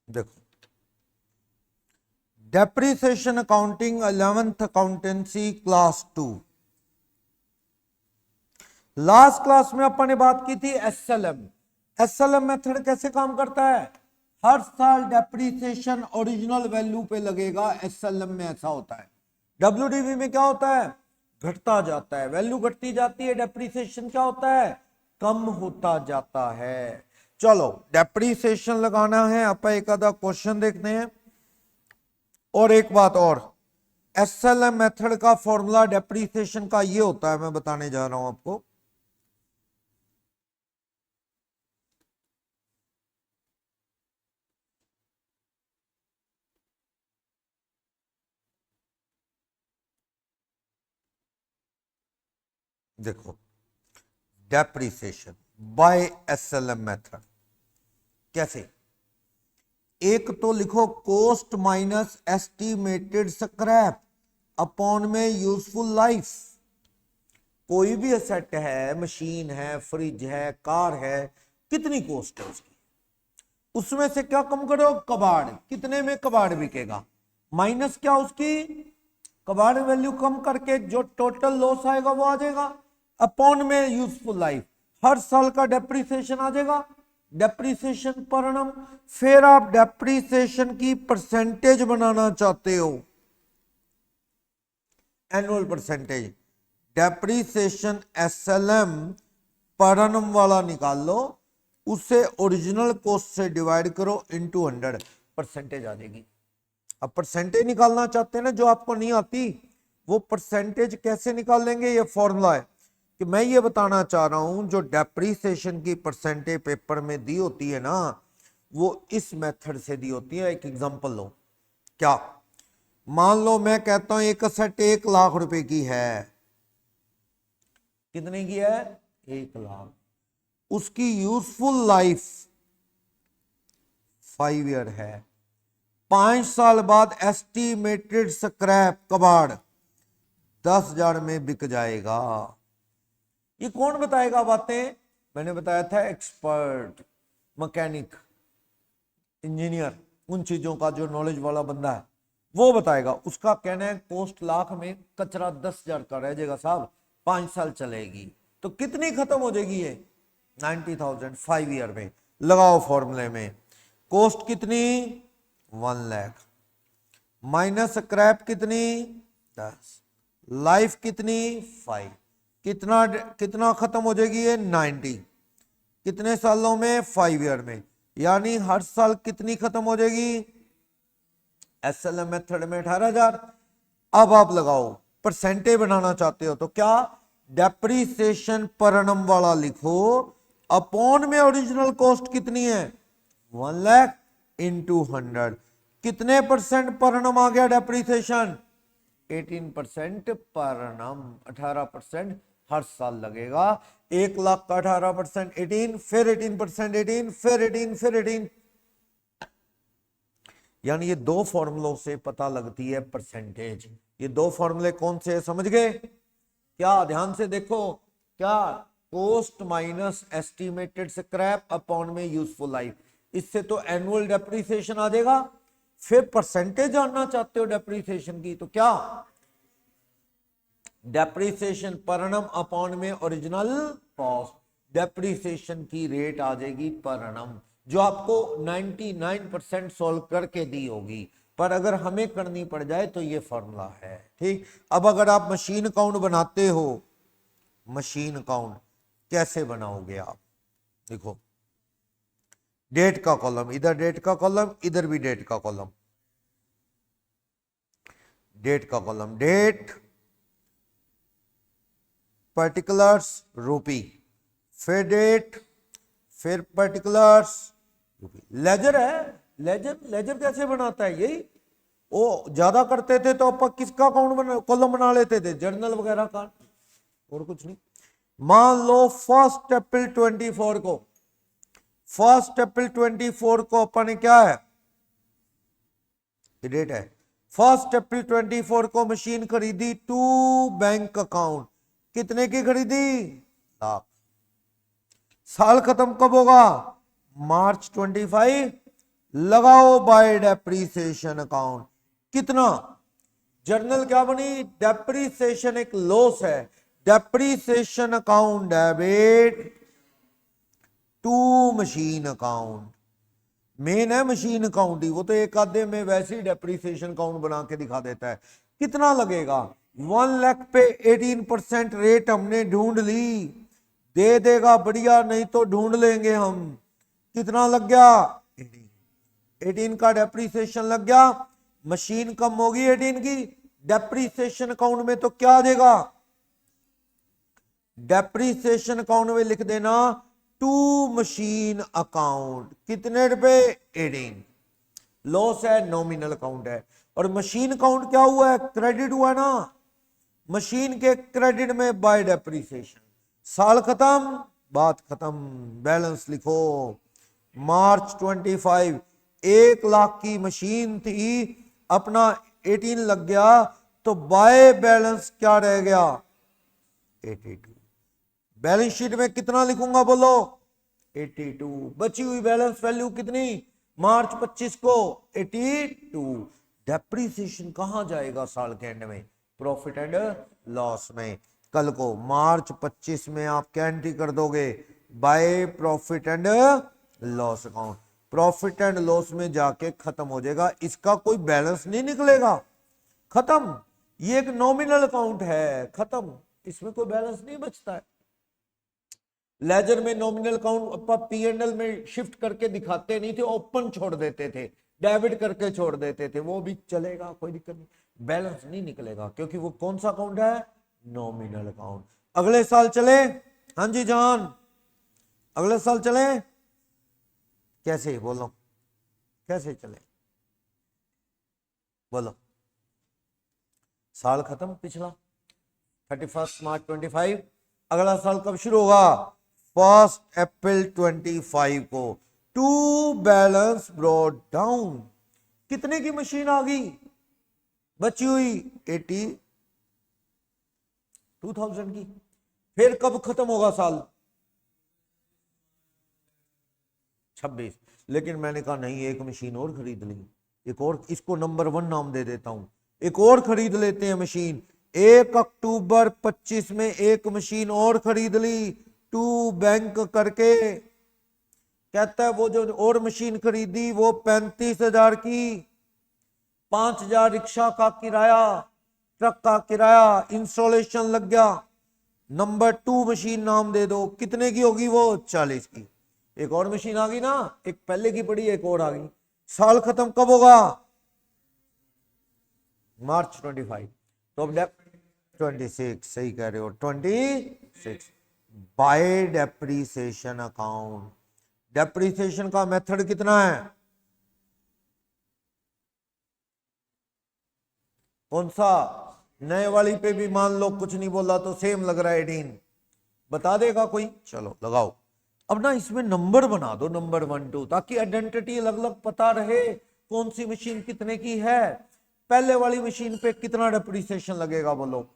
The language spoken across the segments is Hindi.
देखो, depreciation accounting 11th accountancy class 2। Last class में अपन ने बात की थी एसएलएम। एसएलएम मेथड कैसे काम करता है? हर साल डेप्रीसिएशन ओरिजिनल वैल्यू पे लगेगा। एसएलएम में ऐसा होता है। डब्ल्यूडीवी में क्या होता है? घटता जाता है, वैल्यू घटती जाती है। डेप्रीसिएशन क्या होता है? कम होता जाता है। चलो, डेप्रीसिएशन लगाना है, आप एक आधा क्वेश्चन देखते हैं। और एक बात और, एसएलएम मेथड का फॉर्मूला डेप्रीसिएशन का ये होता है, मैं बताने जा रहा हूं आपको। देखो, डेप्रीसिएशन बाय एसएलएम मेथड कैसे? एक तो लिखो cost minus estimated scrap upon में यूजफुल लाइफ। कोई भी असेट है, मशीन है, फ्रिज है, कार है, कितनी कॉस्ट है उसकी, उसमें से क्या कम करो? कबाड़। कितने में कबाड़ बिकेगा? माइनस क्या उसकी कबाड़ वैल्यू कम करके जो टोटल लॉस आएगा वो आ जाएगा। अपॉन में यूजफुल लाइफ, हर साल का डेप्रीसिएशन आ जाएगा। डेप्रीसिएशन पर annum। फिर आप डेप्रीसिएशन की परसेंटेज बनाना चाहते हो, एनुअल परसेंटेज। डेप्रीसिएशन एसएलएम पर annum वाला निकाल लो, उसे ओरिजिनल कॉस्ट से डिवाइड करो इनटू 100, परसेंटेज आ जाएगी। अब परसेंटेज निकालना चाहते हैं ना, जो आपको नहीं आती, वो परसेंटेज कैसे निकाल लेंगे? ये फॉर्मूला है कि मैं ये बताना चाह रहा हूं, जो डेप्रीसिएशन की परसेंटेज पेपर में दी होती है ना, वो इस मेथड से दी होती है। एक एग्जांपल लो। क्या? मान लो मैं कहता हूं एक असेट 1 लाख रुपए की है। कितने की है? 1 लाख। उसकी यूजफुल लाइफ 5 ईयर है। 5 साल बाद एस्टिमेटेड स्क्रैप कबाड़ 10,000 में बिक जाएगा। ये कौन बताएगा बातें? मैंने बताया था, एक्सपर्ट, मैकेनिक, इंजीनियर, उन चीजों का जो नॉलेज वाला बंदा है वो बताएगा। उसका कहना है कॉस्ट लाख में, कचरा 10,000 का रह जाएगा साहब, 5 साल चलेगी। तो कितनी खत्म हो जाएगी ये? 90,000 5 ईयर में। लगाओ फॉर्मूले में, कॉस्ट कितनी? 1 लाख माइनस स्क्रैप कितनी? 10, लाइफ कितनी? 5। कितना कितना खत्म हो जाएगी ये? 90। कितने सालों में? 5 ईयर में। यानी हर साल कितनी खत्म हो जाएगी? एसएलएम मेथड में 18,000। अब आप लगाओ, परसेंटेज बनाना चाहते हो तो क्या? डेप्रीसिएशन पर annum वाला लिखो, अपॉन में ओरिजिनल कॉस्ट कितनी है? 1 लाख इंटू 100। कितने परसेंट पर annum आ गया डेप्रीसिएशन? 18% पर annum। 18% हर साल लगेगा। 1 लाख का 18%, 18, फिर 18%, 18, फिर 18, फिर 18। यानी ये दो फॉर्मूलों से पता लगती है परसेंटेज। ये दो फॉर्मूले कौन से समझ गए क्या? ध्यान से देखो। क्या? Cost minus estimated scrap upon में यूजफुल लाइफ। इससे तो एनुअल डेप्रीसिएशन आ जाएगा। फिर परसेंटेज जानना चाहते हो डेप्रीसिएशन की, तो क्या? डेप्रीसिएशन पर annum अपॉन में ओरिजिनल कॉस्ट। डेप्रीसिएशन की रेट आ जाएगी पर annum, जो आपको 99% सॉल्व करके दी होगी, पर अगर हमें करनी पड़ जाए तो ये फॉर्मूला है। ठीक। अब अगर आप मशीन अकाउंट बनाते हो, मशीन अकाउंट कैसे बनाओगे आप? देखो, डेट का कॉलम, इधर डेट का कॉलम, इधर भी डेट का कॉलम। डेट का कॉलम, डेट, पर्टिकुलर्स, रूपी, फिर डेट, फिर पर्टिकुलर्स, रूपी। लेजर है। लेजर, लेजर कैसे बनाता है? यही वो ज्यादा करते थे तो अपन किसका अकाउंट कॉलम बना लेते थे? जर्नल वगैरह का, और कुछ नहीं। मान लो 1 अप्रैल 24 को, 1 अप्रैल 24 को अपन ने क्या है? डेट है। 1 अप्रैल 24 को मशीन खरीदी टू बैंक अकाउंट। कितने की खरीदी? लाख। साल खत्म कब होगा? मार्च 25, लगाओ बाय डेप्रीसिएशन अकाउंट। कितना? जर्नल क्या बनी? डेप्रीसिएशन एक लॉस है, depreciation account debit to machine account. Main है मशीन अकाउंट ही, वो तो एक आधे में वैसे ही डेप्रीसिएशन अकाउंट बना के दिखा देता है। कितना लगेगा? 1 लाख पे 18% रेट हमने ढूंढ ली, दे देगा बढ़िया, नहीं तो ढूंढ लेंगे हम। कितना लग गया? 18 का डेप्रीसिएशन लग गया। मशीन कम होगी 18 की, डेप्रीसिएशन अकाउंट में तो क्या आ जाएगा? डेप्रीसिएशन अकाउंट में लिख देना टू मशीन अकाउंट। कितने रुपए? 18। लॉस है, नॉमिनल अकाउंट है। और मशीन अकाउंट क्या हुआ है? क्रेडिट हुआ ना, मशीन के क्रेडिट में बाय डेप्रीसिएशन। साल खत्म, बात खत्म, बैलेंस लिखो। मार्च 25 1 लाख की मशीन थी, अपना 18 लग गया, तो बाय बैलेंस क्या रह गया? 82। बैलेंस शीट में कितना लिखूंगा बोलो? 82। बची हुई बैलेंस वैल्यू कितनी मार्च 25 को? 82। डेप्रीसिएशन कहां जाएगा साल के एंड में? प्रॉफिट एंड लॉस में। कल को मार्च 25 में आप क्या एंट्री कर दोगे? By profit and loss account. Profit and loss में जाके खत्म हो जाएगा, इसका कोई बैलेंस नहीं निकलेगा, खत्म। ये एक नॉमिनल अकाउंट है, खत्म, इसमें कोई बैलेंस नहीं बचता है। लेजर में नॉमिनल अकाउंट P&L में शिफ्ट करके दिखाते नहीं थे, ओपन छोड़ देते थे, डेबिट करके छोड़ देते थे, वो भी चलेगा, कोई दिक्कत नहीं, बैलेंस नहीं निकलेगा, क्योंकि वो कौन सा अकाउंट है? Nominal account. अगले साल चले? हाँ जी जान, अगले साल चले? कैसे बोलो, कैसे चले बोलो? साल खत्म पिछला 31 मार्च 25, अगला साल कब शुरू होगा? 1 अप्रैल 25 को। To balance brought down. कितने की मशीन आ गई? बची हुई 82,000 की। फिर कब खत्म होगा साल? 26। लेकिन मैंने कहा नहीं, एक मशीन और खरीद ली, एक और, इसको नंबर 1 नाम दे देता हूं, एक और खरीद लेते हैं मशीन। 1 अक्टूबर 25 में एक मशीन और खरीद ली, टू बैंक करके। कहता है वो जो और मशीन खरीदी वो 35,000 की, 5,000 रिक्शा का किराया, ट्रक का किराया, इंस्टॉलेशन लग गया। नंबर 2 मशीन नाम दे दो, कितने की होगी वो? 40 की। एक और मशीन आ गई ना, एक पहले की पड़ी, एक और आ गई। साल खत्म कब होगा? मार्च 25। तो अब 26, सही कह रहे हो, 26। By depreciation account. डेप्रीसिएशन का मेथड कितना है? कौन सा? नए वाली पे भी मान लो कुछ नहीं बोला तो सेम लग रहा है 18, बता देगा कोई? चलो लगाओ। अब ना इसमें नंबर बना दो, नंबर 1 2, ताकि आइडेंटिटी अलग अलग पता रहे कौन सी मशीन कितने की है। पहले वाली मशीन पे कितना डेप्रीसिएशन लगेगा बोलो?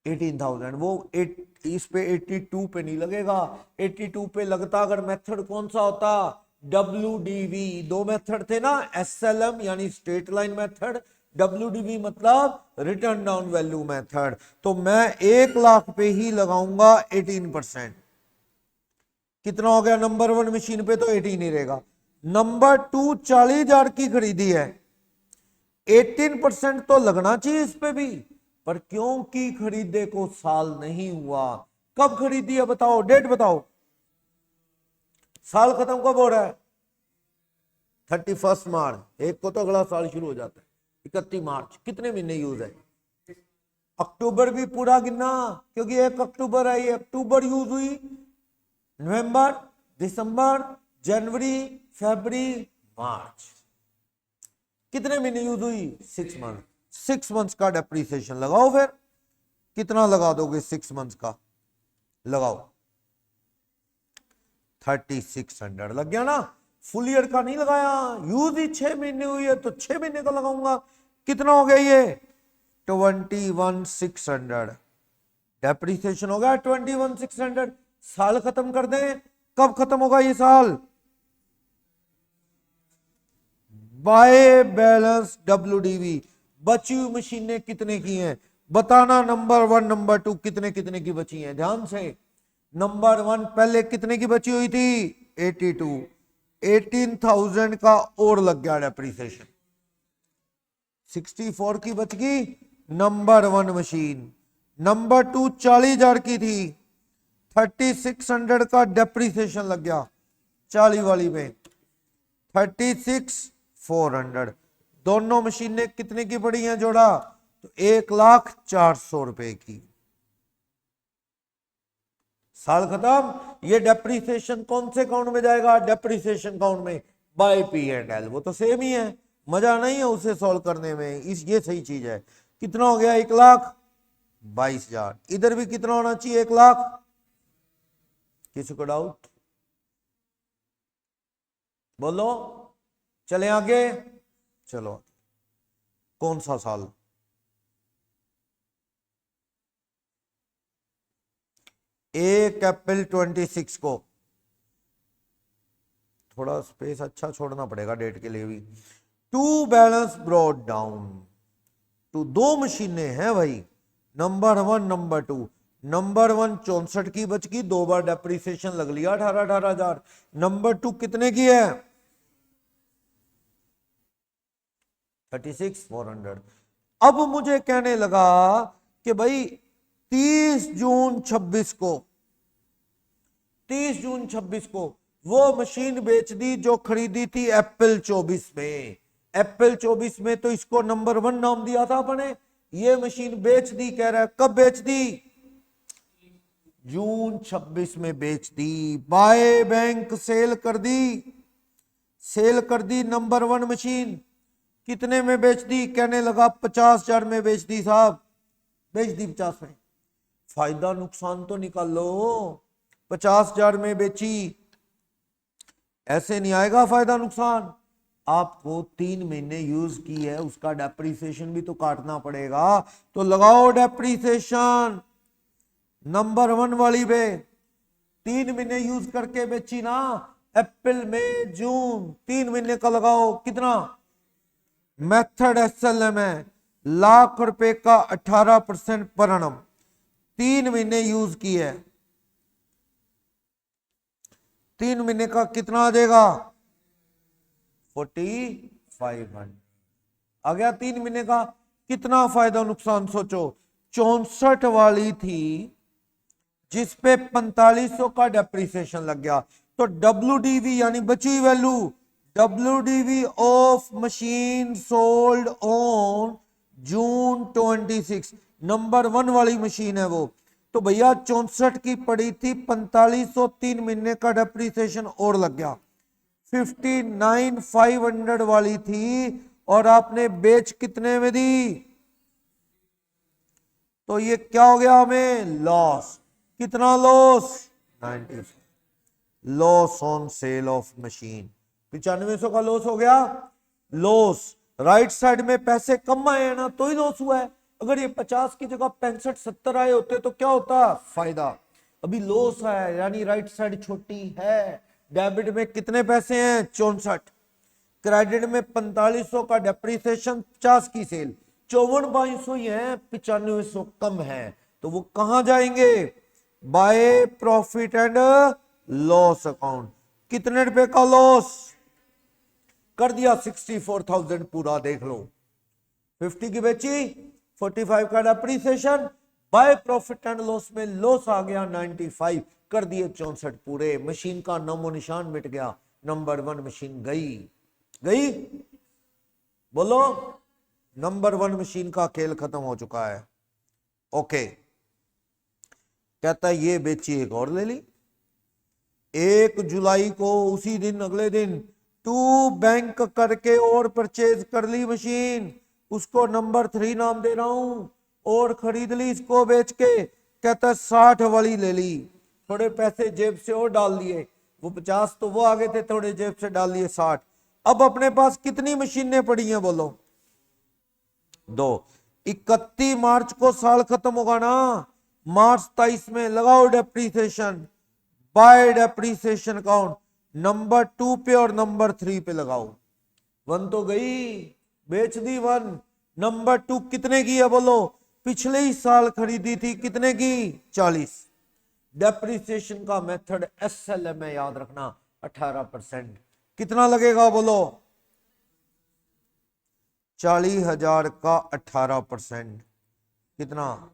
18,000। वो इस पे 82 पे नहीं लगेगा। 82 पे लगता अगर मेथड कौन सा होता? WDV। 2 मेथड थे ना, SLM यानी स्ट्रेट लाइन मेथड, WDV मतलब रिटर्न डाउन वैल्यू मेथड। तो मैं 1 लाख पे ही लगाऊंगा 18%। कितना हो गया? नंबर 1 मशीन पे तो 18 ही रहेगा। नंबर 2 40,000 की खरीदी है, 18% तो लगना चाहिए इस पे भी, पर क्योंकि खरीदे को साल नहीं हुआ। कब खरीदी है बताओ, डेट बताओ। साल खत्म कब हो रहा है? 31 मार्च। एक को तो अगला साल शुरू हो जाता है 31 मार्च। कितने महीने यूज है? अक्टूबर भी पूरा गिनना, क्योंकि 1 अक्टूबर है, ये अक्टूबर यूज हुई, नवंबर, दिसंबर, जनवरी, फरवरी, मार्च। कितने महीने यूज हुई? 6 मंथ। 6 मंथ्स का डेप्रीसिएशन लगाओ। फिर कितना लगा दोगे 6 मंथ्स का? लगाओ 3600 लग गया ना। फुल ईयर का नहीं लगाया, यूज ही 6 महीने हुई है तो 6 महीने का लगाऊंगा। कितना हो गया ये? 21,600। डेप्रीसिएशन हो गया 21,600। साल खत्म कर दें, कब खत्म होगा ये साल? बाय बैलेंस WDV, बची हुई मशीनें कितने की हैं बताना। नंबर 1 नंबर 2 कितने कितने की बची हैं, ध्यान से। नंबर 1 पहले कितने की बची हुई थी 82, 18,000 का और लग गया डेप्रीसिएशन, 64 की बच गई नंबर 1 मशीन। नंबर 2 40,000 की थी, 3600 का डेप्रीसिएशन लग गया 40 वाली में, 36,400। दोनों मशीनें कितने की पड़ी हैं जोड़ा तो 1,04,000 रुपए की। साल खत्म। ये डेप्रीसिएशन कौन से काउंट में जाएगा, डेप्रीसिएशन काउंट में बाय P&L। वो तो सेम ही है, मजा नहीं है उसे सॉल्व करने में, इस ये सही चीज है। कितना हो गया 1,22,000। इधर भी कितना होना चाहिए 1,00,000। किसी को डाउट बोलो, चले आगे। चलो कौन सा साल, एक अप्रैल 26 को, थोड़ा स्पेस अच्छा छोड़ना पड़ेगा डेट के लिए भी। To balance brought down two, दो मशीनें हैं भाई, नंबर 1 नंबर 2। नंबर 1 64 की बच की, 2 बार डेप्रीसिएशन लग लिया 18,000। नंबर 2 कितने की है 36,400। अब मुझे कहने लगा कि भाई 30 जून 26 को, 30 जून 26 को वो मशीन बेच दी जो खरीदी थी अप्रैल 24 में। अप्रैल 24 में तो इसको नंबर 1 नाम दिया था अपने। ये मशीन बेच दी, कह रहा है कब बेच दी, जून 26 में बेच दी। बाय बैंक सेल कर दी, सेल कर दी नंबर 1 मशीन। कितने में बेच दी, कहने लगा 50,000 में बेच दी साहब, बेच दी 50 में। फायदा नुकसान तो निकालो, 50,000 में बेची, ऐसे नहीं आएगा फायदा नुकसान। आपको 3 महीने यूज की है, उसका डेप्रीसिएशन भी तो काटना पड़ेगा। तो लगाओ डेप्रीसिएशन नंबर 1 वाली पे। 3 महीने यूज करके बेची ना, अप्रैल मई जून, 3 महीने का लगाओ कितना। मेथड SLM है, लाख रुपए का 18% पर annum, 3 महीने यूज की है, 3 महीने का कितना आ जाएगा 4,500 आ गया। 3 महीने का कितना फायदा नुकसान सोचो। 64 वाली थी जिसपे 4500 का डेप्रीसिएशन लग गया, तो WDV यानी बची हुई value, WDV of machine sold on June 26, number 1 वाली मशीन है वो। तो भैया 64 की पड़ी थी 4500, 3 महीने का डेप्रीसिएशन और लग गया। 59,500 वाली थी और आपने बेच कितने में दी, तो ये क्या हो गया हमें लॉस। कितना loss 90, loss on sale of machine, 9500 का लॉस हो गया। लॉस राइट साइड में पैसे कम आए हैं ना, तो ही लॉस हुआ है। अगर ये 50 की जगह 65-70 आए होते तो क्या होता फायदा। अभी लॉस है यानी राइट साइड छोटी है। डेबिट में कितने पैसे हैं 64, क्रेडिट में 4500 का डेप्रीसिएशन, 50 की सेल, 54,500 ही है, 9500 कम है। तो वो कहां जाएंगे, by profit and loss account. कितने रुपए का लॉस कर दिया 64,000 पूरा, देख लो 50 की बेची, 45 का depreciation, by profit and loss में लॉस आ गया 95, कर दिए 64 पूरे। मशीन का नामो निशान मिट गया, नंबर 1 मशीन गई। गई बोलो, नंबर 1 मशीन का खेल खत्म हो चुका है। ओके, कहता है ये बेची, एक और ले ली। 1 जुलाई को उसी दिन अगले दिन टू बैंक करके और परचेज कर ली मशीन, उसको नंबर 3 नाम दे रहा हूं, और खरीद ली इसको बेच के। कहता 60 वाली ले ली, थोड़े पैसे जेब से और डाल दिए, वो 50 तो वो आगे थे, थोड़े जेब से डाल लिए 60। अब अपने पास कितनी मशीनें पड़ी हैं बोलो, 2। 31 मार्च को साल खत्म होगा ना, मार्च 23 में लगाओ depreciation, by depreciation account number 2 पे और नंबर 3 पे लगाओ। वन तो गई, बेच दी वन। नंबर 2 कितने की है बोलो? पिछले ही साल खरीदी थी, कितने की? 40। डेप्रिसिएशन का मेथड एसएलएम में याद रखना 18%। कितना लगेगा बोलो? 40,000 का 18% कितना?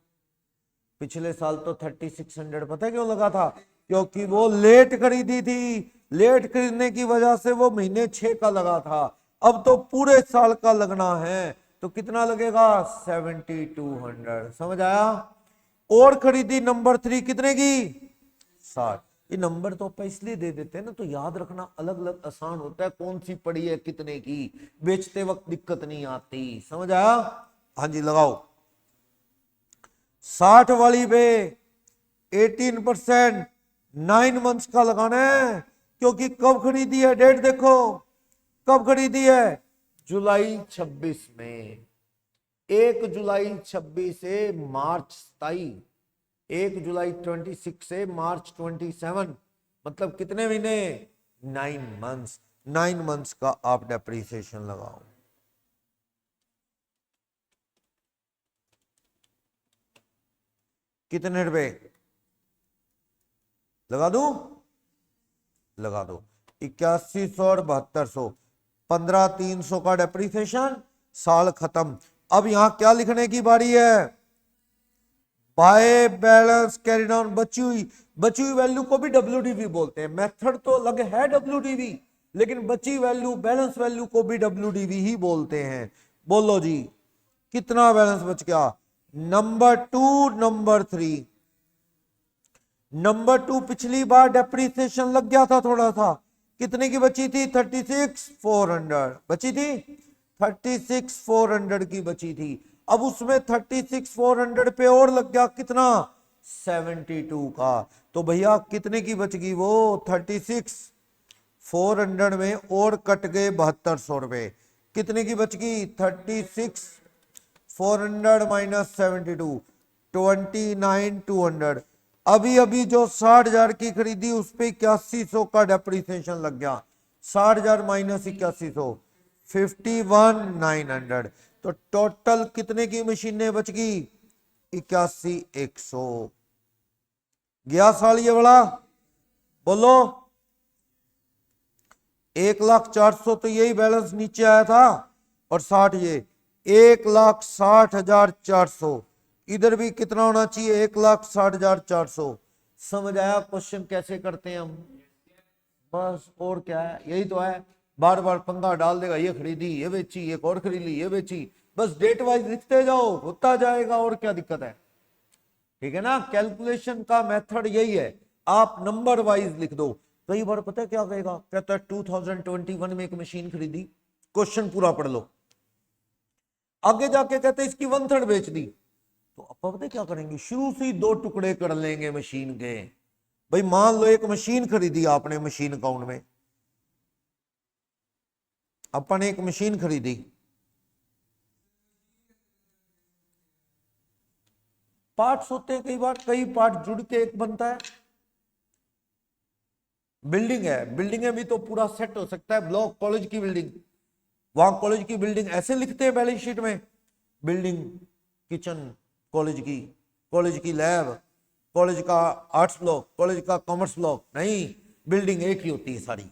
पिछले साल तो 3600। पता है क्यों लगा था? क्योंकि वो लेट खरीदी थी, लेट खरीदने की वजह से वो महीने 6 का लगा था। अब तो पूरे साल का लगना है, तो कितना लगेगा? 7200। समझ आया? और खरीदी नंबर 3 कितने की? 60। ये नंबर तो आप इसलिए दे देते हैं ना, तो याद रखना अलग अलग आसान होता है, कौन सी पड़ी है कितने की, बेचते वक्त दिक्कत नहीं आती। समझ आया? हाँ जी, लगाओ। 60 वाली पे 18% 9 मंथ्स का लगाना है, क्योंकि कब खरीदी है? डेट देखो, कब खरीदी है? जुलाई 26 में। 1 जुलाई 26 से मार्च 27, 1 जुलाई 26 से मार्च 27, मतलब कितने महीने? 9 मंथ्स। 9 मंथ्स का आप डेप्रिसिएशन लगाओ। कितने रुपए लगा दूं? लगा दो। 8100 और 7200, 15,300 का डेप्रिसिएशन, साल खत्म। अब यहां क्या लिखने की बारी है? बाय बैलेंस कैरी डाउन, बची हुई वैल्यू को भी डब्ल्यूडीवी बोलते हैं। मेथड तो अलग है डब्ल्यूडीवी, लेकिन बची वैल्यू, बैलेंस वैल्यू को भी डब्ल्यूडीवी ही बोलते हैं। बोलो जी, कितना बैलेंस बच गया? Number 2, number 3। नंबर 2 पिछली बार डेप्रिसिएशन लग गया था थोड़ा सा, कितने की बची थी? 36,400 बची थी, 36,400 की बची थी। अब उसमें 36,400 पे और लग गया कितना? 72 का। तो भैया कितने की बच गई वो? 36,400 में और कट गए 7200 रुपए। कितने की बच गई? 36,400 माइनस 72, 29,200। अभी अभी जो 60,000 की खरीदी उस पे 8100 का डेप्रिसिएशन लग गया। 60,000 माइनस 8100, 51,900। तो टोटल कितने की मशीनें बच गई? 81,100। गया साल ये बड़ा? बोलो। 1,04,000 तो यही बैलेंस नीचे आया था, और 60 ये 1,60,400। इधर भी कितना होना चाहिए? 1,60,400। समझ आया क्वेश्चन कैसे करते हैं हम? बस और क्या है, यही तो है। बार बार पंगा डाल देगा, ये खरीदी, ये बेची, एक और खरीदी, ये बेची। बस डेट वाइज लिखते जाओ, होता जाएगा, और क्या दिक्कत है? ठीक है ना? कैलकुलेशन का मेथड यही है, आप नंबर वाइज लिख दो। कई बार पता है क्या कहेगा? कहता है 2021 में एक मशीन खरीदी, क्वेश्चन पूरा पढ़ लो। आगे जाके कहते हैं इसकी 1/3 बेच दी, तो अब पता है क्या करेंगे? शुरू से ही 2 टुकड़े कर लेंगे मशीन के। भाई मान लो एक मशीन खरीदी आपने, मशीन अकाउंट में अपन एक मशीन खरीदी, पार्ट्स होते हैं कई बार, कई पार्ट जुड़ के एक बनता है। बिल्डिंग है, बिल्डिंग में भी तो पूरा सेट हो सकता है। ब्लॉक, कॉलेज की बिल्डिंग, वहां कॉलेज की बिल्डिंग ऐसे लिखते हैं बैलेंस शीट में, बिल्डिंग, किचन कॉलेज की लैब, कॉलेज का आर्ट्स ब्लॉक, कॉलेज का कॉमर्स ब्लॉक। नहीं, बिल्डिंग एक ही होती है सारी।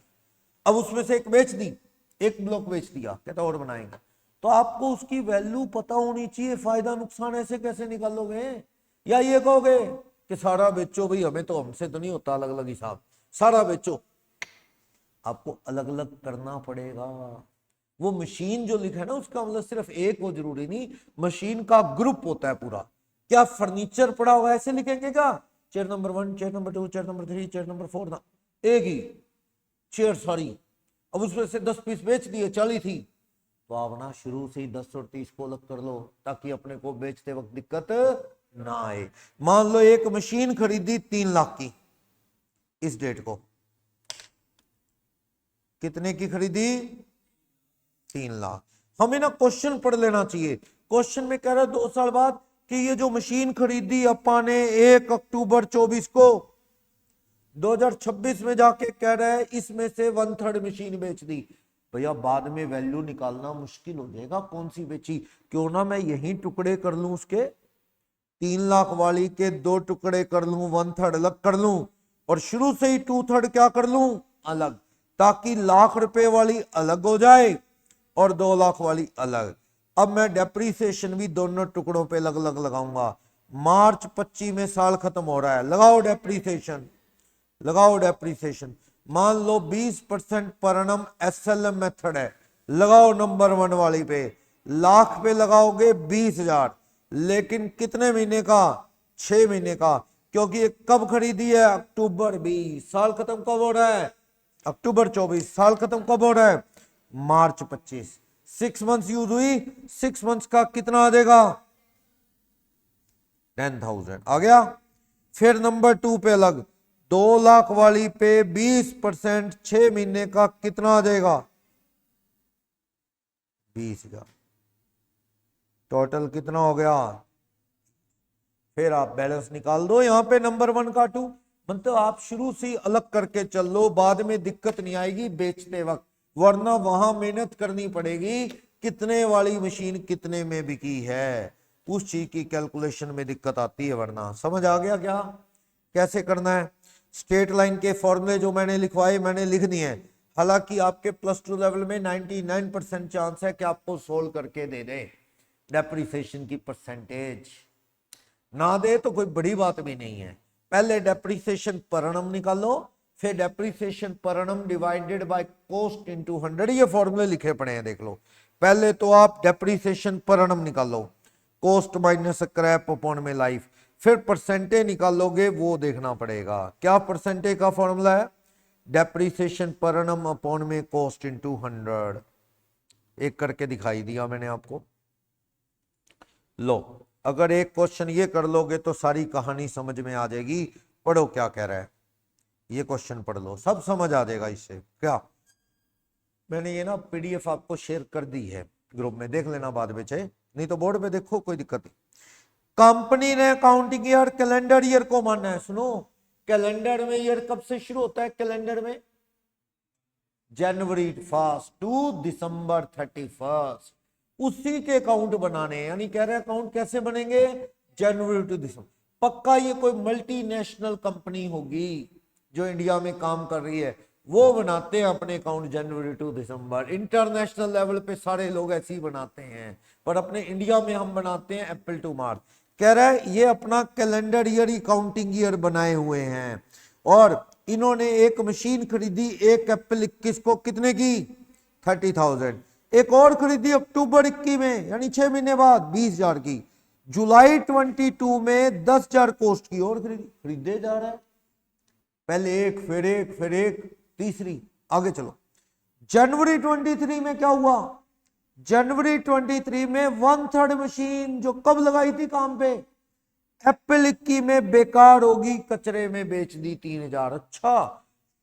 अब उसमें से एक बेच दी, एक ब्लॉक बेच दिया, कहता और बनाएंगे। तो आपको उसकी वैल्यू पता होनी चाहिए, फायदा नुकसान ऐसे कैसे निकालोगे? या ये कहोगे कि सारा बेचो भाई, हमें तो, हमसे तो नहीं होता अलग अलग हिसाब, सारा बेचो। आपको अलग अलग करना पड़ेगा। वो मशीन जो लिखा है ना, उसका मतलब सिर्फ एक हो जरूरी नहीं, मशीन का ग्रुप होता है पूरा। क्या फर्नीचर पड़ा हुआ ऐसे लिखेंगे क्या? Chair number 1, chair number 2, chair number 3, chair number 4 ना, एक ही चेयर सारी। अब उसमें से 10 पीस बेच दिए, 40 थी, तो आप ना शुरू से ही 10 और 30 को अलग कर लो, ताकि अपने को बेचते वक्त दिक्कत ना आए। मान लो एक मशीन खरीदी 3 लाख की, इस डेट को कितने की खरीदी? 3 लाख। हमें ना क्वेश्चन पढ़ लेना चाहिए। क्वेश्चन में कह रहा है 2 साल बाद कि ये जो मशीन खरीदी अपा ने 1 अक्टूबर 24 को, 2026 में जाके कह रहा है इसमें से 1/3 मशीन बेच दी। भैया बाद में वैल्यू निकालना मुश्किल हो जाएगा, कौन सी बेची, क्यों ना मैं यही टुकड़े कर लूं उसके, 3 लाख वाली के 2 टुकड़े कर लूं, 1/3 अलग कर लूं और शुरू से ही 2/3 क्या कर लूं अलग, ताकि लाख रुपए वाली अलग हो जाए और 2 लाख वाली अलग। अब मैं डेप्रीसिएशन भी दोनों टुकड़ों पे अलग अलग लगाऊंगा। मार्च 25 में साल खत्म हो रहा है, लगाओ डेप्रीसिएशन, लगाओ डेप्रीसिएशन। मान लो 20% पर एनम एसएलएम मेथड है, लगाओ नंबर 1 वाली पे, लाख पे लगाओगे 20,000, लेकिन कितने महीने का, 6 महीने का, क्योंकि ये कब खरीदी है, अक्टूबर 20, साल खत्म कब हो रहा है, अक्टूबर 24, साल खत्म कब हो रहा है, मार्च 25, 6 मंथ्स यूज हुई, 6 मंथ्स का कितना आ जाएगा, 10,000 आ गया। फिर नंबर 2 पे अलग, 2 लाख वाली पे 20%, 6 महीने का कितना आ जाएगा, 20,000, टोटल कितना हो गया। फिर आप बैलेंस निकाल दो, यहां पे नंबर 1 काटू, मतलब आप शुरू से अलग करके चल लो, बाद में दिक्कत नहीं आएगी बेचते वक्त, वरना वहां मेहनत करनी पड़ेगी कितने वाली मशीन कितने में बिकी है, उस चीज की कैलकुलेशन में दिक्कत आती है, वरना समझ आ गया क्या कैसे करना है। स्ट्रेट लाइन के फॉर्मूले जो मैंने लिखवाए मैंने लिख दिए हैं, हालांकि आपके +2 लेवल में 99% चांस है कि आपको सोल्व करके दे दे डेप्रीसिएशन की परसेंटेज, ना दे तो कोई बड़ी बात भी नहीं है। पहले डेप्रीसिएशन पर एनम निकालो, फिर depreciation per annum divided by cost into 100, ये फॉर्मूले लिखे पड़े हैं देख लो। पहले तो आप डेप्रीसिएशन पर एनम निकालो, कॉस्ट माइनस स्क्रैप अपॉन में लाइफ, फिर परसेंटेज निकालोगे, वो देखना पड़ेगा। क्या परसेंटेज का फॉर्मूला है, डेप्रीसिएशन पर एनम अपॉन में कॉस्ट इनटू 100, एक करके दिखाई दिया मैंने आपको। लो, अगर एक क्वेश्चन ये कर लोगे तो सारी कहानी समझ में आ जाएगी। पढ़ो क्या कह रहा है, ये क्वेश्चन पढ़ लो, सब समझ आ जाएगा इससे। क्या मैंने ये ना पीडीएफ आपको शेयर कर दी है ग्रुप में, देख लेना बाद में, चाहे नहीं तो बोर्ड पे देखो, कोई दिक्कत नहीं। कंपनी ने अकाउंटिंग ईयर कैलेंडर ईयर को माना है। सुनो, कैलेंडर में ईयर कब से शुरू होता है, कैलेंडर में जनवरी 1 टू दिसंबर 31, उसी के अकाउंट बनाने, यानी कह रहे हैं अकाउंट कैसे बनेंगे, जनवरी टू दिसंबर। पक्का ये कोई मल्टीनेशनल कंपनी होगी जो इंडिया में काम कर रही है, वो बनाते हैं अपने account January to December. International level पे सारे लोग ऐसे ही बनाते हैं, पर अपने इंडिया में हम बनाते हैं अप्रैल टू मार्च। कह रहा है ये अपना कैलेंडर ईयर अकाउंटिंग ईयर बनाए हुए हैं, और इन्होंने एक मशीन खरीदी 1 अप्रैल 21 को, कितने की, 30,000। एक और खरीदी अक्टूबर 21 में, यानी 6 महीने बाद 20,000 की। जुलाई 22 में 10,000 कॉस्ट की और खरीदे जा रहा है, पहले एक फिर एक फिर एक, तीसरी, आगे चलो। जनवरी 23 में क्या हुआ, जनवरी 23 में 1/3 मशीन जो कब लगाई थी काम पे, अप्रैल 21 में बेकार होगी, कचरे में बेच दी 3,000। अच्छा,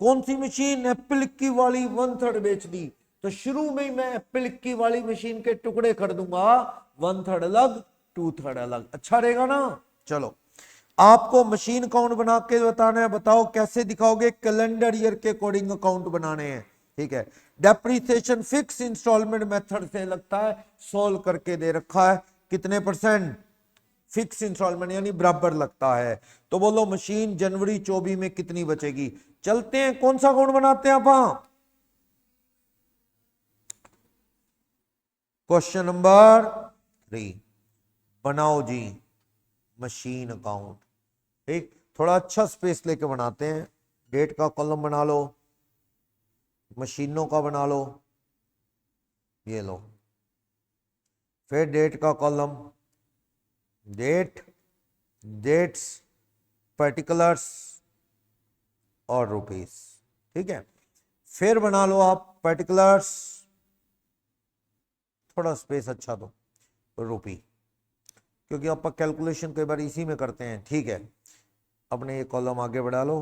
कौन सी मशीन, अप्रैल 21 वाली 1/3 बेच दी, तो शुरू में ही मैं अप्रैल 21 वाली मशीन के टुकड़े कर दूंगा, 1/3 अलग 2/3 अलग, अच्छा रहेगा ना। चलो, आपको मशीन अकाउंट बना के बताना है, बताओ कैसे दिखाओगे, कैलेंडर ईयर के अकॉर्डिंग अकाउंट बनाने हैं, ठीक है। डेप्रीसिएशन फिक्स इंस्टॉलमेंट मेथड से लगता है, सोल्व करके दे रखा है, कितने परसेंट फिक्स इंस्टॉलमेंट यानी बराबर लगता है। तो बोलो मशीन जनवरी 24 में कितनी बचेगी। चलते हैं, कौन सा अकाउंट बनाते हैं आप, क्वेश्चन नंबर 3 बनाओ जी, मशीन अकाउंट। ठीक, थोड़ा अच्छा स्पेस लेके बनाते हैं, डेट का कॉलम बना लो, मशीनों का बना लो, ये लो, फिर डेट का कॉलम, डेट, डेट्स, पर्टिकुलर्स और रुपीस, ठीक है। फिर बना लो आप पर्टिकुलर्स, थोड़ा स्पेस अच्छा दो, रुपी, क्योंकि आप कैलकुलेशन कई बार इसी में करते हैं, ठीक है। अपने ये कॉलम आगे बढ़ा लो,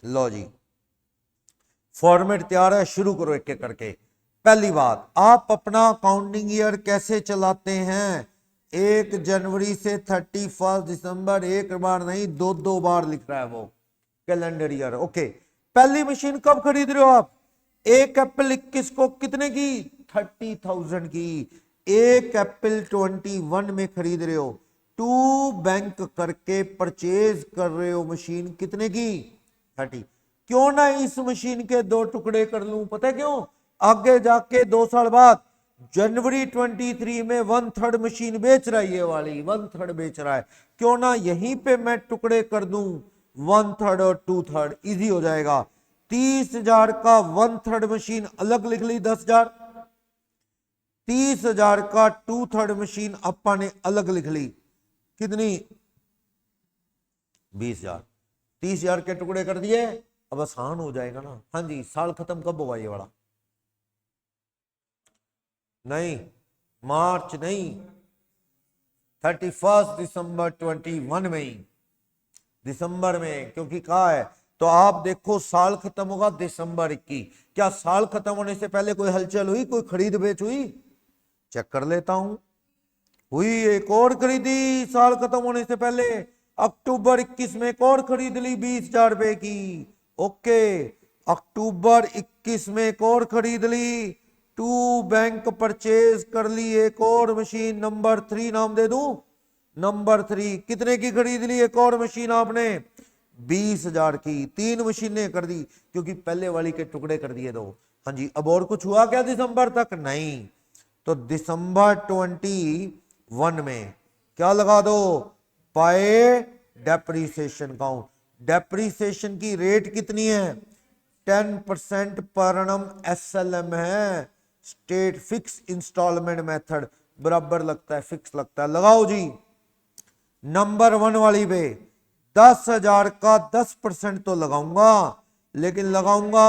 लो जी, फॉर्मेट तैयार है, शुरू करो एक एक करके। पहली बात, आप अपना अकाउंटिंग ईयर कैसे चलाते हैं, 1 जनवरी से 31 दिसंबर, एक बार नहीं 2 बार लिख रहा है वो, कैलेंडर ईयर। ओके, पहली मशीन कब खरीद रहे हो आप? 1 अप्रैल 21 को कितने की? 30,000 की। 1 अप्रैल 21 में खरीद रहे हो। टू बैंक करके परचेज कर रहे हो मशीन कितने की? 30। क्यों ना इस मशीन के 2 टुकड़े कर लूं? पता है क्यों? आगे जाके 2 साल बाद जनवरी 23 में 1/3 मशीन बेच रहा है, ये वाली 1/3 बेच रहा है। क्यों ना यहीं पे मैं टुकड़े कर दूं 1/3 और 2/3, इजी हो जाएगा। 30,000 का 1/3 मशीन अलग लिख ली 10,000। 30,000 का 2/3 मशीन अपा ने अलग लिख ली, कितनी? 20,000। 30,000 के टुकड़े कर दिए, अब आसान हो जाएगा ना। हाँ जी, साल खत्म कब होगा ये वाला? नहीं, मार्च नहीं, 31 दिसंबर 21 में ही, दिसंबर में, क्योंकि कहा है। तो आप देखो साल खत्म होगा दिसंबर 21। क्या साल खत्म होने से पहले कोई हलचल हुई, कोई खरीद बेच हुई? चेक कर लेता हूं। हुई, एक और खरीदी साल खत्म होने से पहले, अक्टूबर 21 में एक और खरीद ली 20,000 रुपए की। ओके, अक्टूबर 21 में एक और खरीद ली, टू बैंक परचेज कर ली एक और मशीन, नंबर 3 नाम दे दूं, नंबर 3। कितने की खरीद ली एक और मशीन आपने? 20,000 की। 3 मशीनें कर दी, क्योंकि पहले वाली के टुकड़े कर दिए दो। हाँ जी, अब और कुछ हुआ क्या दिसंबर तक? नहीं। तो दिसंबर 21 में क्या लगा दो? By depreciation account. डेप्रीसिएशन की रेट कितनी है? 10% पर एनम SLM है, स्टेट फिक्स इंस्टॉलमेंट मेथड। बराबर लगता है, फिक्स लगता है, लगाओ जी। नंबर 1 वाली पे 10,000 का 10% तो लगाऊंगा, लेकिन लगाऊंगा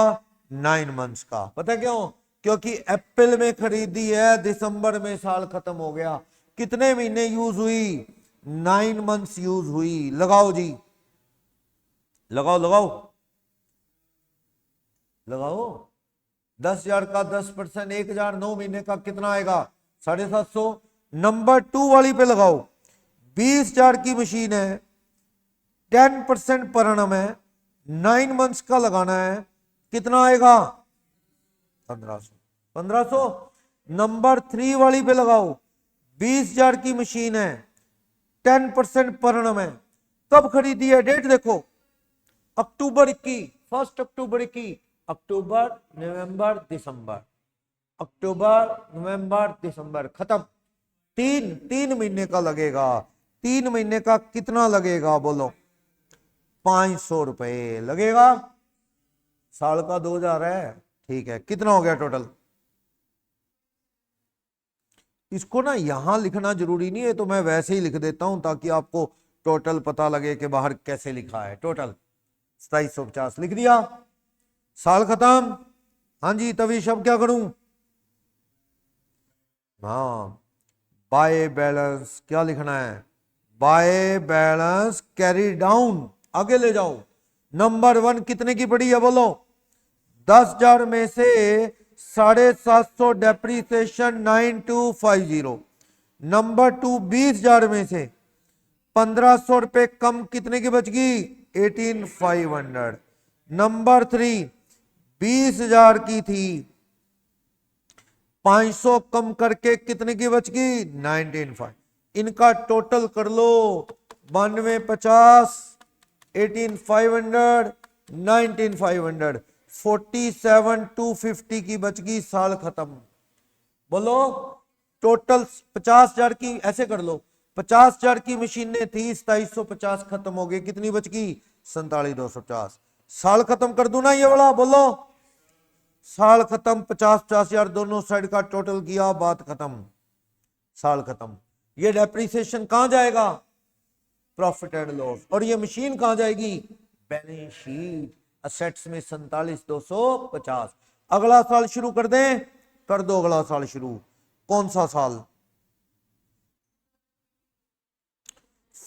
9 मंथ्स का। पता क्यों? क्योंकि अप्रैल में खरीदी है, दिसंबर में साल खत्म हो गया। कितने महीने यूज हुई? 9 मंथ्स यूज हुई। लगाओ जी, लगाओ लगाओ लगाओ। 10,000 का 10%, 1,000, 9 महीने का कितना आएगा? 750। नंबर 2 वाली पे लगाओ, 20,000 की मशीन है, 10% पर एनम है, 9 मंथ्स का लगाना है, कितना आएगा? 1500। 1500। नंबर 3 वाली पे लगाओ, 20,000 की मशीन है, 10% पर एनम है, कब खरीदी है? डेट देखो, अक्टूबर 21, 1 अक्टूबर 21। अक्टूबर, नवंबर, दिसंबर, अक्टूबर, नवंबर, दिसंबर, खत्म। 3 महीने का लगेगा। 3 महीने का कितना लगेगा बोलो? 500 रुपए लगेगा। साल का 2,000 है, ठीक है। कितना हो गया टोटल? इसको ना यहां लिखना जरूरी नहीं है, तो मैं वैसे ही लिख देता हूं ताकि आपको टोटल पता लगे कि बाहर कैसे लिखा है। टोटल 2750 लिख दिया, साल खत्म। हाँ जी, तभी शब्द क्या करूं? हाँ, बाय बैलेंस क्या लिखना है? बाय बैलेंस कैरी डाउन, आगे ले जाओ। नंबर 1 कितने की पड़ी है बोलो? 10,000 में से 750 डेप्रीसिएशन 9250। नंबर 2 20,000 में से 1,500 रुपए कम, कितने की बच गई? 18,500। नंबर 3 20,000 की थी, 500 कम करके कितने की बच गई? 19,500। इनका टोटल कर लो, 9250, 18,500, 19,500, 47,250 की बच गई, साल खत्म। बोलो टोटल 50,000 की, ऐसे कर लो, 50,000 की मशीनें थी, 2750 खत्म हो गई, कितनी बच गई? 47,250। साल खत्म कर दूं ना ये वाला? बोलो साल खत्म, 50,000 दोनों साइड का टोटल किया, बात खत्म, साल खत्म। ये डेप्रीसिएशन कहां जाएगा? Profit and loss. और ये मशीन कहां जाएगी? Balance sheet. असेट्स में 47,250। अगला साल शुरू कर दें? कर दो अगला साल शुरू। कौन सा साल?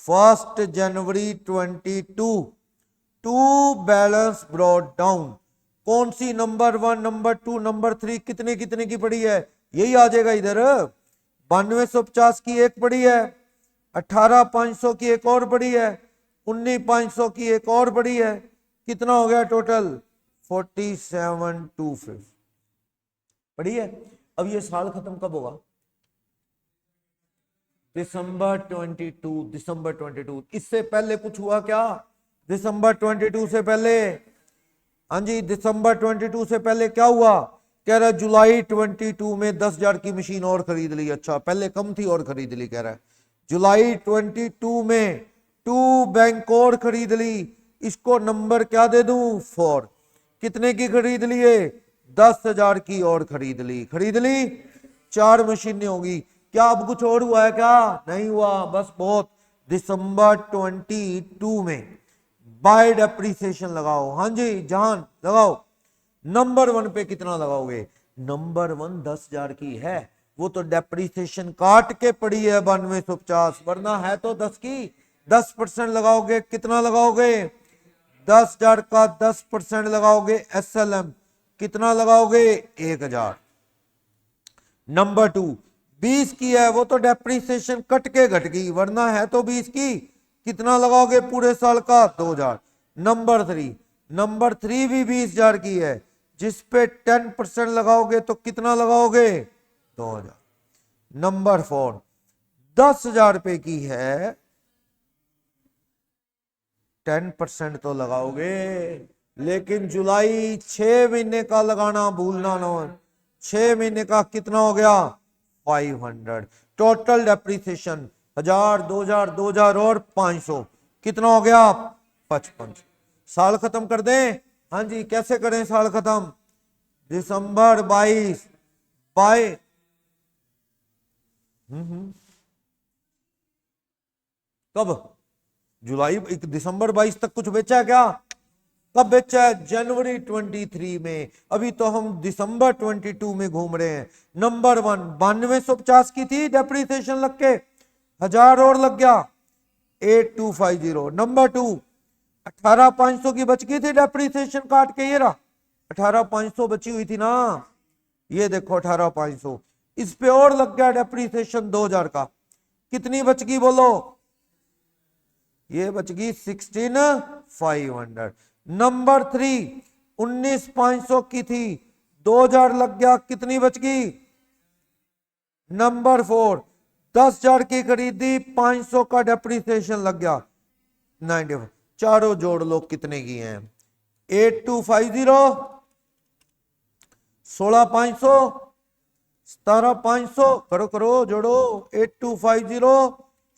1 जनवरी 22। To balance brought down. कौन सी? नंबर 1, नंबर 2, नंबर 3, कितने कितने की पड़ी है? यही आ जाएगा इधर। 9250 की एक पड़ी है, 18,500 की एक और पड़ी है, 19,500 की एक और पड़ी है, कितना हो गया टोटल 4725। पढ़ी है। अब ये साल खत्म कब होगा? दिसंबर 22, दिसंबर 22। इससे पहले कुछ हुआ क्या दिसंबर 22 से पहले? हाँ जी, दिसंबर 22 से पहले क्या हुआ? कह रहा है जुलाई 22 में 10,000 की मशीन और खरीद ली। अच्छा, पहले कम थी और खरीद ली। कह रहा है जुलाई 22 में 2 बैंक और खरीद ली। इसको नंबर क्या दे दूं? 4। कितने की खरीद लिए? 10,000 की और खरीद ली। खरीद ली, 4 मशीनें होगी। क्या अब कुछ और हुआ है क्या? नहीं हुआ, बस बहुत। दिसंबर 22 में बाय डेप्रीसिएशन लगाओ। हाँ जी जहान लगाओ। नंबर 1 पे कितना लगाओगे? नंबर 1 10,000 की है, वो तो डेप्रीसिएशन काट के पड़ी है 9250, वरना है तो 10 की। 10% लगाओगे, कितना लगाओगे? 10,000 का 10% लगाओगे SLM, कितना लगाओगे? 1,000। नंबर 2 20 की है, वो तो डेप्रीसिएशन कट के घट गई, वरना है तो 20 की। कितना लगाओगे पूरे साल का? 2,000। नंबर 3 भी 20,000 की है, जिस पे 10% लगाओगे तो कितना लगाओगे? 2,000। नंबर 4 10,000 रुपए की है, 10% तो लगाओगे, लेकिन जुलाई 6 महीने का लगाना भूलना ना। 6 महीने का कितना हो गया? 500। टोटल डेप्रीसिएशन 1,000, 2,000, 2,000 और 500, कितना हो गया? 55। साल खत्म कर दें? हाँ जी, कैसे करें साल खत्म? दिसंबर 22 बाय कब? जुलाई दिसंबर 22 तक कुछ बेचा है क्या? कब बेचा है? जनवरी 23 में। अभी तो हम दिसंबर 22 में घूम रहे हैं। नंबर 1 9250 की थी डेप्रीसिएशन लग के, 1,000 और लग गया 8250। नंबर 2 18,500 की बच गई थी डेप्रीसिएशन काट के, ये रहा 18,500 बची हुई थी ना, ये देखो 18,500। इस पे और लग गया डेप्रीसिएशन 2,000 का, कितनी बच गई बोलो? ये बच गई 16,500। नंबर 3 19,500 की थी, 2,000 लग गया, कितनी बच गई? नंबर 4 10,000 की खरीदी, 500 का डेप्रीसिएशन लग गया 95। चारों जोड़ लो कितने की हैं? 8250, 16,500, 17,500, करो करो जोड़ो। 8250,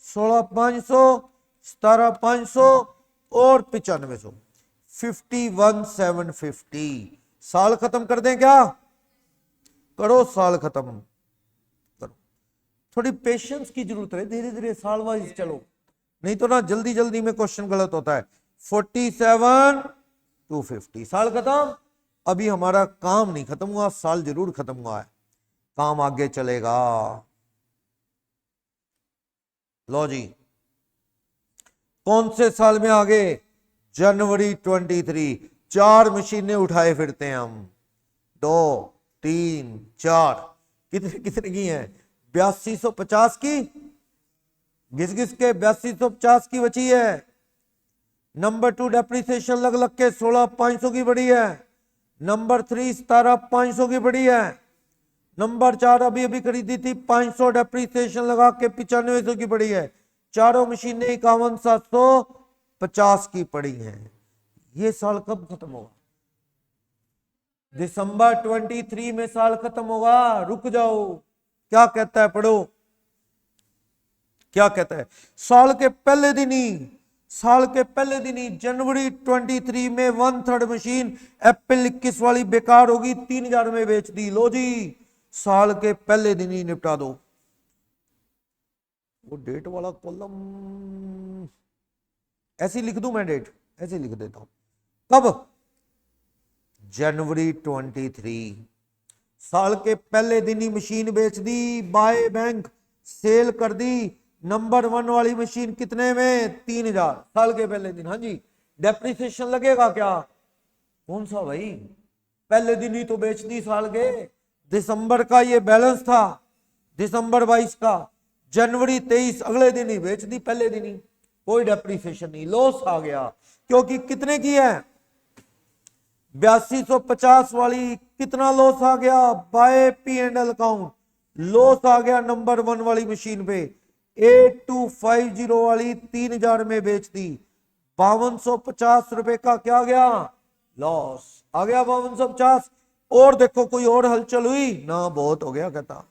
16,500, 17,500 और 9500, 51,750। साल खत्म कर दें क्या? करो साल खत्म करो। थोड़ी पेशेंस की जरूरत है, धीरे धीरे साल वाइज चलो, नहीं तो ना जल्दी जल्दी में क्वेश्चन गलत होता है। 47,250 साल खत्म। अभी हमारा काम नहीं खत्म हुआ, साल जरूर खत्म हुआ है, काम आगे चलेगा। लो जी, कौन से साल में आगे? जनवरी 23। 4 मशीनें उठाए फिरते हैं हम, 2 3 4, कितने कितने की हैं? 8250 की, घिस घिस के 8250 की बची है। नंबर 2 डेप्रीसिएशन लग लग के 16,500 की बढ़ी है। नंबर 3 17,500 की बढ़ी है। नंबर 4 अभी अभी खरीदी थी, 500 डेप्रीसिएशन लगा के 9500 की पड़ी है। चारों मशीनें 51,750 की पड़ी हैं। ये साल कब खत्म होगा? दिसंबर 23 में साल खत्म होगा। रुक जाओ, क्या कहता है पढ़ो, क्या कहता है? साल के पहले दिन ही, साल के पहले दिन ही जनवरी 23 में 1/3 मशीन एप्पल 21 वाली बेकार होगी, 3,000 में बेच दी। लो जी, साल के पहले दिन ही निपटा दो। वो डेट वाला कॉलम ऐसी लिख दूं मैं, डेट ऐसे लिख देता हूं। कब? जनवरी 23, साल के पहले दिन ही मशीन बेच दी, बाय बैंक सेल कर दी। नंबर 1 वाली मशीन कितने में? 3,000 साल के पहले दिन। हाँ जी, डेप्रीसिएशन लगेगा क्या? कौन सा भाई? पहले दिन ही तो बेच दी साल के। दिसंबर का ये बैलेंस था, दिसंबर 22 का, जनवरी 23 अगले दिन ही बेच दी, पहले दिन ही, कोई डेप्रीसिएशन नहीं, लॉस आ गया। क्योंकि कितने की है? 8250 वाली कितना लॉस आ गया by P and L account, loss आ गया नंबर 1 वाली मशीन पे। 8250 वाली 3000 में बेच दी, 5250 रुपए का क्या गया लॉस आ गया 5250। और देखो कोई और हलचल हुई ना, बहुत हो गया कहता,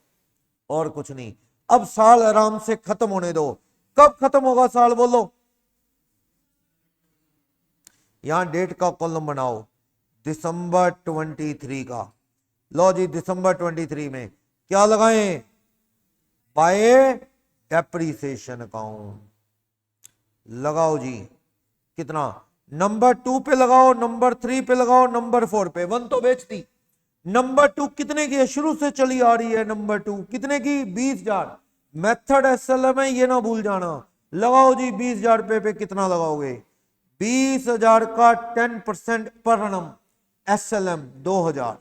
और कुछ नहीं। अब साल आराम से खत्म होने दो। कब खत्म होगा साल बोलो, यहां डेट का कॉलम बनाओ, दिसंबर 23 का। लो जी दिसंबर 23 में क्या लगाएं, बाय डेप्रीसिएशन अकाउंट लगाओ जी। कितना, नंबर 2 पे लगाओ, नंबर 3 पे लगाओ, नंबर 4 पे। 1 तो बेच दी, नंबर 2 कितने की है, शुरू से चली आ रही है नंबर 2 कितने की 20,000। मेथड एसएलएम है ये ना भूल जाना। लगाओ जी 20,000 पे कितना लगाओगे, 20,000 का 10% पर annum एसएलएम 2,000।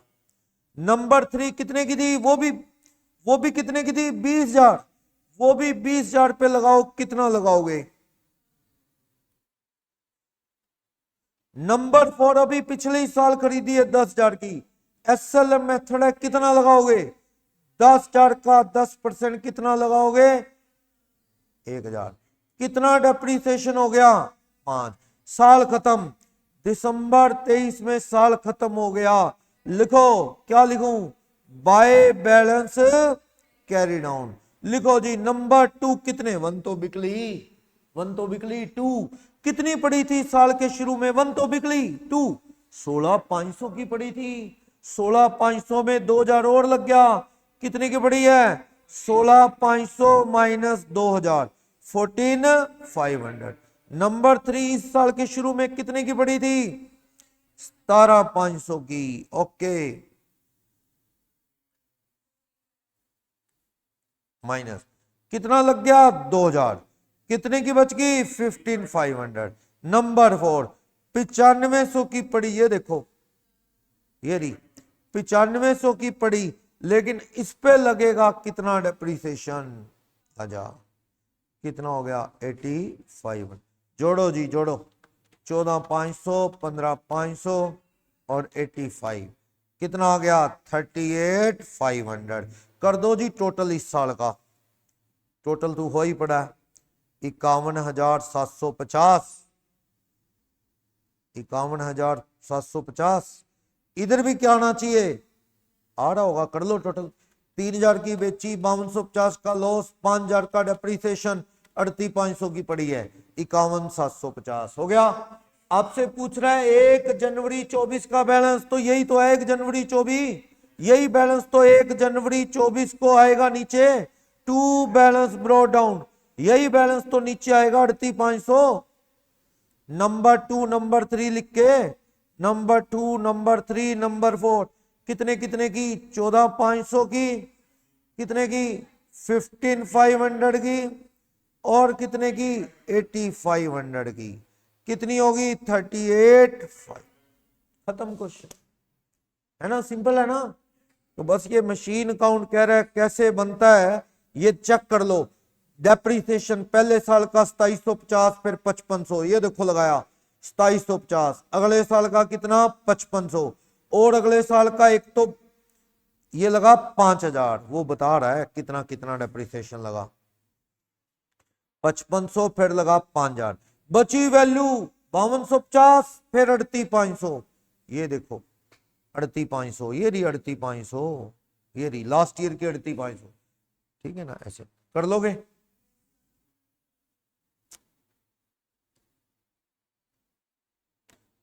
नंबर 3 कितने की थी, वो भी कितने की थी 20,000, वो भी 20,000 पे लगाओ, कितना लगाओगे। नंबर 4 अभी पिछले ही साल खरीदी है 10,000 की, एसएलएम मेथड है, कितना लगाओगे 10,000 का 10% कितना लगाओगे 1,000। कितना डेप्रीसिएशन हो गया 5। साल खत्म, दिसंबर 23 में साल खत्म हो गया। लिखो क्या लिखूं, बाय बैलेंस कैरी डाउन। लिखो जी नंबर 2 कितने, 1 तो बिकली, 1 तो बिकली। 2 कितनी पड़ी थी साल के शुरू में, 1 तो बिकली। 2 16,500 की पड़ी थी, 16,500 में 2,000 और लग गया, कितने की पड़ी है 16,500 माइनस 2,000 14,500। नंबर 3 इस साल के शुरू में कितने की पड़ी थी 17,500 की। ओके माइनस कितना लग गया 2,000, कितने की बच गई 15,500। नंबर 4 9500 की पड़ी, ये देखो ये रही 9500 की पड़ी, लेकिन इस पे लगेगा कितना डेप्रीसिएशन, आजा कितना हो गया 85। जोड़ो जी जोड़ो, 14,500 15,500 और 85 कितना आ गया 38,500। कर दो जी टोटल इस साल का, टोटल तो हो ही पड़ा 51,750, 51,750। इधर भी क्या आना चाहिए, आ रहा होगा, कर लो टोटल। 3,000 की बेची, 5250 का लॉस, 5,000 का डेप्रीसिएशन, 38,500 की पड़ी है, 51,750 हो गया। आपसे पूछ रहा है 1 जनवरी 24 का बैलेंस, तो यही तो है 1 जनवरी 24, यही बैलेंस तो 1 जनवरी 24 को आएगा नीचे, टू बैलेंस ब्रॉट डाउन, यही बैलेंस तो नीचे आएगा 38,500। नंबर 2 नंबर 3 लिख के, नंबर 2 नंबर 3 नंबर 4 कितने कितने की 14,500 की, कितने की 15,500 की, और कितने की 8,500 की, कितनी होगी 38,500। खत्म क्वेश्चन, है ना, सिंपल है ना। तो बस ये मशीन अकाउंट कह रहा है कैसे बनता है ये चेक कर लो। डेप्रीसिएशन पहले साल का 2750, फिर 5500, ये देखो लगाया 2750, अगले साल का कितना 5500, और अगले साल का एक तो ये लगा 5,000, वो बता रहा है कितना कितना डेप्रीसिएशन लगा 5500, फिर लगा 5,000, बची वैल्यू 5250, फिर 38,500, ये देखो 38,500, ये रही 38,500, ये रही लास्ट ईयर की 38,500, ठीक है ना, ऐसे कर लोगे।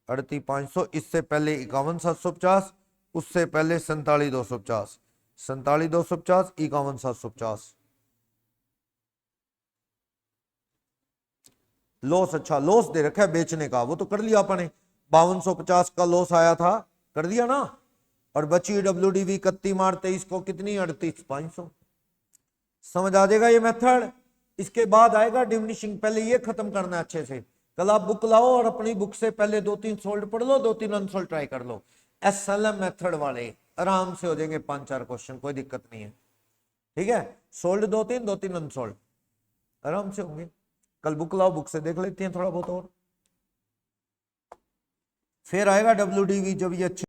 अड़ती 500, इससे पहले 51,750, उससे पहले 47,250, 47,250 51,750। लॉस, अच्छा लॉस दे रखा है बेचने का, वो तो कर लिया अपने, 5250 का लॉस आया था, कर दिया ना। और बची डब्ल्यूडीवी 31 मार्च 23 को कितनी 38,500। समझ आ जाएगा ये मेथड। इसके बाद आएगा डिमिनिशिंग, पहले ये खत्म करना है अच्छे से। कल आप बुक लाओ और अपनी बुक से पहले 2-3 सोल्ड पढ़ लो, 2-3 अनसोल्ड ट्राई कर लो, एसएलएम मेथड वाले आराम से हो जाएंगे 5-4 क्वेश्चन, कोई दिक्कत नहीं है, ठीक है। सोल्ड 2-3, 2-3 अनसोल्ड आराम से होंगे। कल बुक लाओ, बुक से देख लेते हैं थोड़ा बहुत और। फिर आएगा WDV जब ये अच्छे